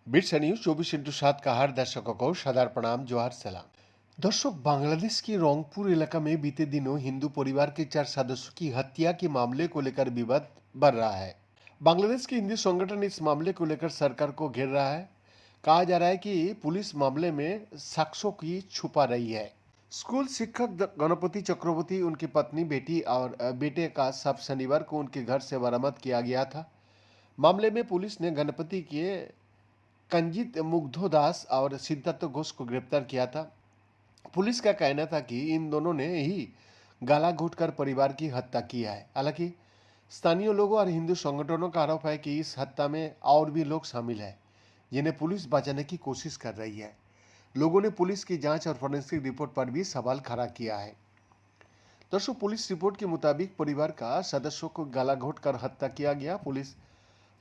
Bits news 24x7 का हर दर्शकों को सदार प्रणाम जोहार सलाम। दर्शक, बांग्लादेश की रोंगपुर इलाका में बीते दिनों हिंदू परिवार के 4 सदस्यों की हत्या के मामले को लेकर विवाद बढ़ रहा है। बांग्लादेश के हिंदू संगठन इस मामले को लेकर सरकार को घेर रहा है। कहा जा रहा है कि पुलिस मामले में साक्ष्यों की छुपा रही है। स्कूल शिक्षक गणपति चक्रवर्ती, उनकी पत्नी, बेटी और बेटे का शव शनिवार को उनके घर से बरामद किया गया था। मामले में पुलिस ने गणपति के कंजित मुग्धोदास और सिद्धार्थ घोष को गिरफ्तार किया था। पुलिस का कहना था कि इन दोनों ने ही गला घोंटकर परिवार की हत्या की है। हालांकि स्थानीय लोगों और हिंदू संगठनों का आरोप है कि इस हत्या में और भी लोग शामिल हैं, जिन्हें पुलिस बचाने की कोशिश कर रही है। लोगों ने पुलिस की जांच और फोरेंसिक रिपोर्ट पर भी सवाल खड़ा किया है। दरअसल पुलिस रिपोर्ट के मुताबिक परिवार का सदस्यों को गला घोंटकर हत्या किया गया। पुलिस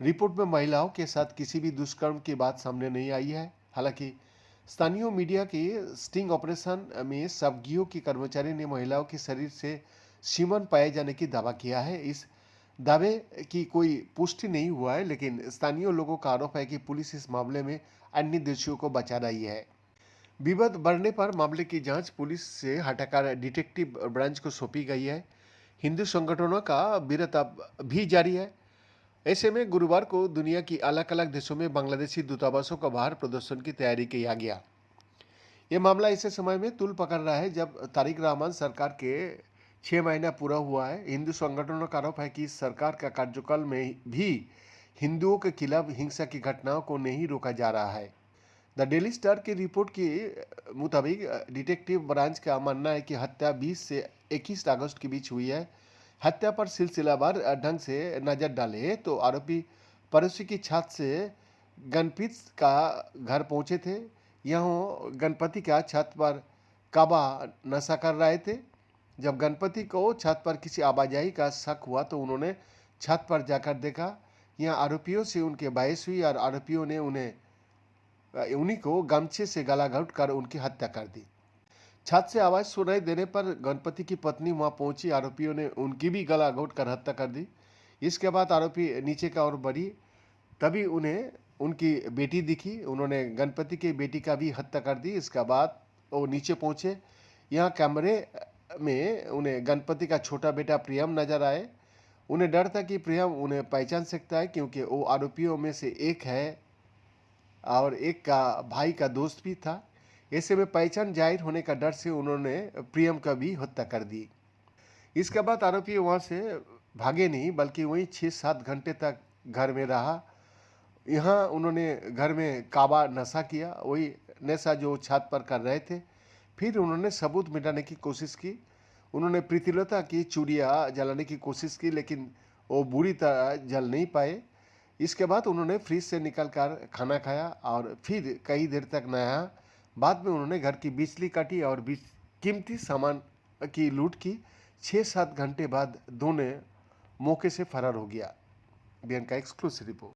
रिपोर्ट में महिलाओं के साथ किसी भी दुष्कर्म की बात सामने नहीं आई है। हालांकि स्थानीय मीडिया के स्टिंग ऑपरेशन में सवगियों की कर्मचारी ने महिलाओं के शरीर से सीमन पाए जाने की दावा किया है। इस दावे की कोई पुष्टि नहीं हुआ है, लेकिन स्थानीय लोगों का आरोप है कि पुलिस इस मामले में अन्य दोषियों को बचा रही है। विवाद बढ़ने पर मामले की जांच पुलिस से हटाकर डिटेक्टिव ब्रांच को सौंपी गई है। हिंदू संगठनों का विरोध अब भी जारी है। ऐसे में गुरुवार को दुनिया की अलग अलग देशों में बांग्लादेशी दूतावासों का बाहर प्रदर्शन की तैयारी किया गया। ये मामला ऐसे समय में तूल पकड़ रहा है जब तारिक रहमान सरकार के 6 महीना पूरा हुआ है। हिंदू संगठनों का आरोप है कि इस सरकार का कार्यकाल में भी हिंदुओं के खिलाफ हिंसा की घटनाओं को नहीं रोका जा रहा है। द डेली स्टार की रिपोर्ट के मुताबिक डिटेक्टिव ब्रांच का मानना है कि हत्या 20 से 21 अगस्त के बीच हुई है। हत्या पर सिलसिलावार ढंग से नजर डाले तो आरोपी पड़ोसी की छत से गणपति का घर पहुंचे थे। यहाँ गणपति का छत पर काबा नशा कर रहे थे। जब गणपति को छत पर किसी आवाजाही का शक हुआ तो उन्होंने छत पर जाकर देखा। यहाँ आरोपियों से उनके बहस हुई और आरोपियों ने उन्हीं को गमछे से गला घोंट कर उनकी हत्या कर दी। छत से आवाज सुनाई देने पर गणपति की पत्नी वहां पहुंची। आरोपियों ने उनकी भी गला घोंट कर हत्या कर दी। इसके बाद आरोपी नीचे की ओर बढ़ी, तभी उन्हें उनकी बेटी दिखी। उन्होंने गणपति की बेटी का भी हत्या कर दी। इसके बाद वो नीचे पहुंचे। यहाँ कैमरे में उन्हें गणपति का छोटा बेटा प्रियम नजर आए। उन्हें डर था कि प्रियम उन्हें पहचान सकता है, क्योंकि वो आरोपियों में से एक है और एक का भाई का दोस्त भी था। ऐसे में पहचान जाहिर होने का डर से उन्होंने प्रियम का भी हत्या कर दी। इसके बाद आरोपी वहां से भागे नहीं, बल्कि वहीं 6-7 घंटे तक घर में रहा। यहाँ उन्होंने घर में काबा नशा किया, वही नशा जो छत पर कर रहे थे। फिर उन्होंने सबूत मिटाने की कोशिश की। उन्होंने प्रीतिलता की चूड़ियाँ जलाने की कोशिश की, लेकिन वो बुरी तरह जल नहीं पाए। इसके बाद उन्होंने फ्रिज से निकल कर खाना खाया और फिर कई देर तक नहाया। बाद में उन्होंने घर की बिजली काटी और कीमती सामान की लूट की। 6-7 घंटे बाद दोनों मौके से फरार हो गया। बीएन का एक्सक्लूसिव रिपोर्ट।